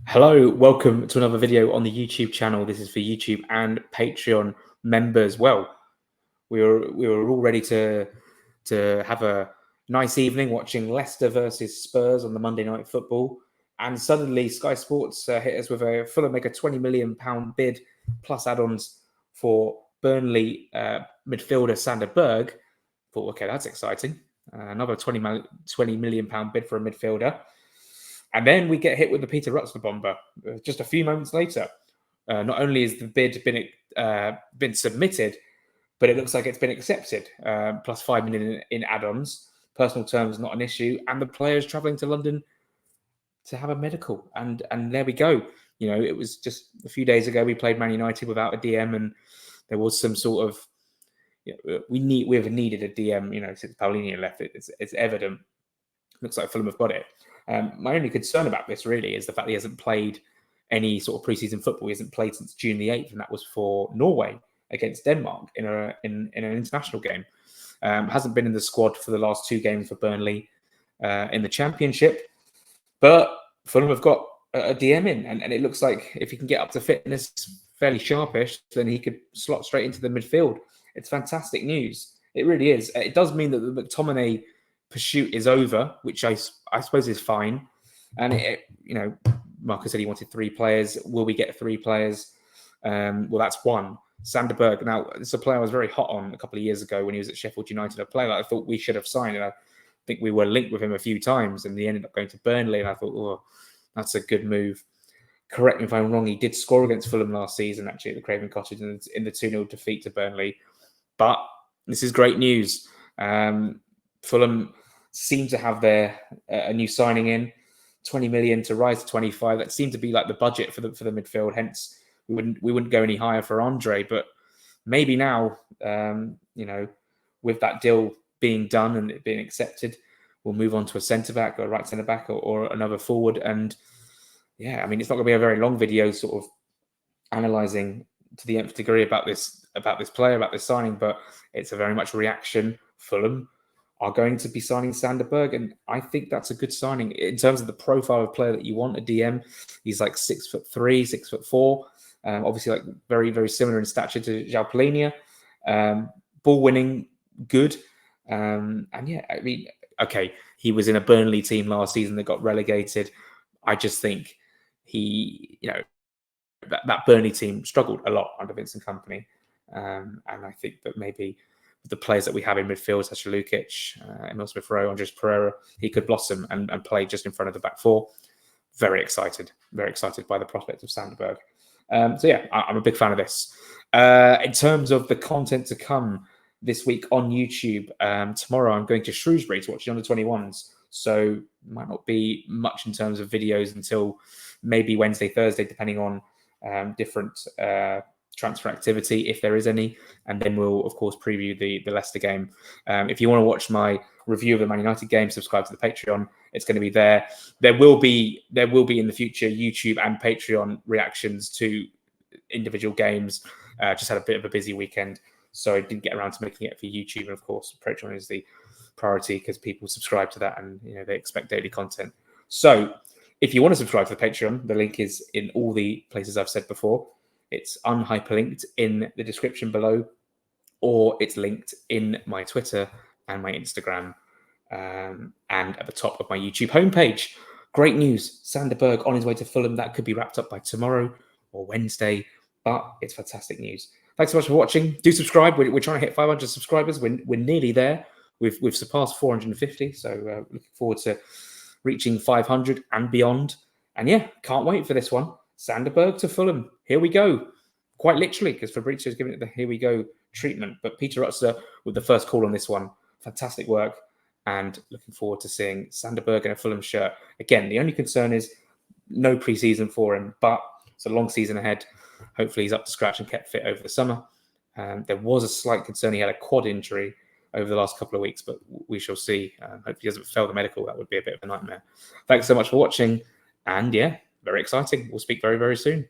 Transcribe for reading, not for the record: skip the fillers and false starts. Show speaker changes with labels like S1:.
S1: Hello, welcome to another video on the YouTube channel. This is for YouTube and Patreon members. Well, we were all ready to have a nice evening watching Leicester versus Spurs on the Monday Night Football, and suddenly Sky Sports hit us with a Fulham make a £20 million bid plus add-ons for Burnley midfielder Sander Berge. Thought, okay, that's exciting. Another £20 million bid for a midfielder. And then we get hit with the Peter Rutzler bomber just a few moments later. Not only has the bid been submitted, but it looks like it's been accepted. Plus £5 million in add-ons. Personal terms not an issue, and the player's travelling to London to have a medical. And there we go. You know, it was just a few days ago we played Man United without a DM, and there was some sort of we've needed a DM. You know, since Paulinho left, it's evident. Looks like Fulham have got it. My only concern about this really is the fact that he hasn't played any sort of preseason football. He hasn't played since June the 8th, and that was for Norway against Denmark in an international game. Hasn't been in the squad for the last two games for Burnley in the Championship. But Fulham have got a DM in, and it looks like if he can get up to fitness fairly sharpish, then he could slot straight into the midfield. It's fantastic news. It really is. It does mean that the McTominay pursuit is over, which I suppose is fine. And Marcus said he wanted three players. Will we get three players? Well, that's one. Sander Berge. Now, it's a player I was very hot on a couple of years ago when he was at Sheffield United. A player that I thought we should have signed, and I think we were linked with him a few times, and he ended up going to Burnley. And I thought, oh, that's a good move. Correct me if I'm wrong. He did score against Fulham last season, actually, at the Craven Cottage in the 2-0 defeat to Burnley. But this is great news. Fulham seem to have a new signing in, 20 million to rise to 25. That seemed to be like the budget for the midfield. Hence, we wouldn't go any higher for Andre. But maybe now, with that deal being done and it being accepted, we'll move on to a centre back or a right centre back or another forward. And yeah, I mean, it's not going to be a very long video, sort of analysing to the nth degree about this player, about this signing, but it's a very much reaction. Fulham are going to be signing Sander Berge, and I think that's a good signing in terms of the profile of player that you want. A DM, he's like 6'3", 6'4", obviously like very, very similar in stature to João Palhinha. Ball winning, good, and yeah, I mean, okay, he was in a Burnley team last season that got relegated. I just think that Burnley team struggled a lot under Vincent Kompany, and I think that maybe the players that we have in midfield, such as Lukic, Emil Smith-Rowe, Andres Pereira, he could blossom and play just in front of the back four. Very excited by the prospect of Sander Berge. So yeah, I'm a big fan of this. In terms of the content to come this week on YouTube, tomorrow I'm going to Shrewsbury to watch the under-21s. So might not be much in terms of videos until maybe Wednesday, Thursday, depending on different transfer activity, if there is any, and then we'll of course preview the Leicester game. If you want to watch my review of the Man United game, subscribe to the Patreon. It's going to be there. There will be in the future YouTube and Patreon reactions to individual games. Just had a bit of a busy weekend, so I didn't get around to making it for YouTube. And of course, Patreon is the priority because people subscribe to that and they expect daily content. So if you want to subscribe to the Patreon, the link is in all the places I've said before. It's unhyperlinked in the description below, or it's linked in my Twitter and my Instagram, and at the top of my YouTube homepage. Great news. Sander Berge on his way to Fulham. That could be wrapped up by tomorrow or Wednesday, but it's fantastic news. Thanks so much for watching. Do subscribe. We're trying to hit 500 subscribers. We're nearly there. We've surpassed 450, so looking forward to reaching 500 and beyond. And yeah, can't wait for this one. Sander Berge to Fulham. Here we go. Quite literally, because Fabrizio's giving it the here we go treatment. But Peter Rutzler with the first call on this one. Fantastic work. And looking forward to seeing Sander Berge in a Fulham shirt. Again, the only concern is no preseason for him, but it's a long season ahead. Hopefully he's up to scratch and kept fit over the summer. There was a slight concern. He had a quad injury over the last couple of weeks, but we shall see. Hopefully he doesn't fail the medical. That would be a bit of a nightmare. Thanks so much for watching. And yeah, very exciting. We'll speak very, very soon.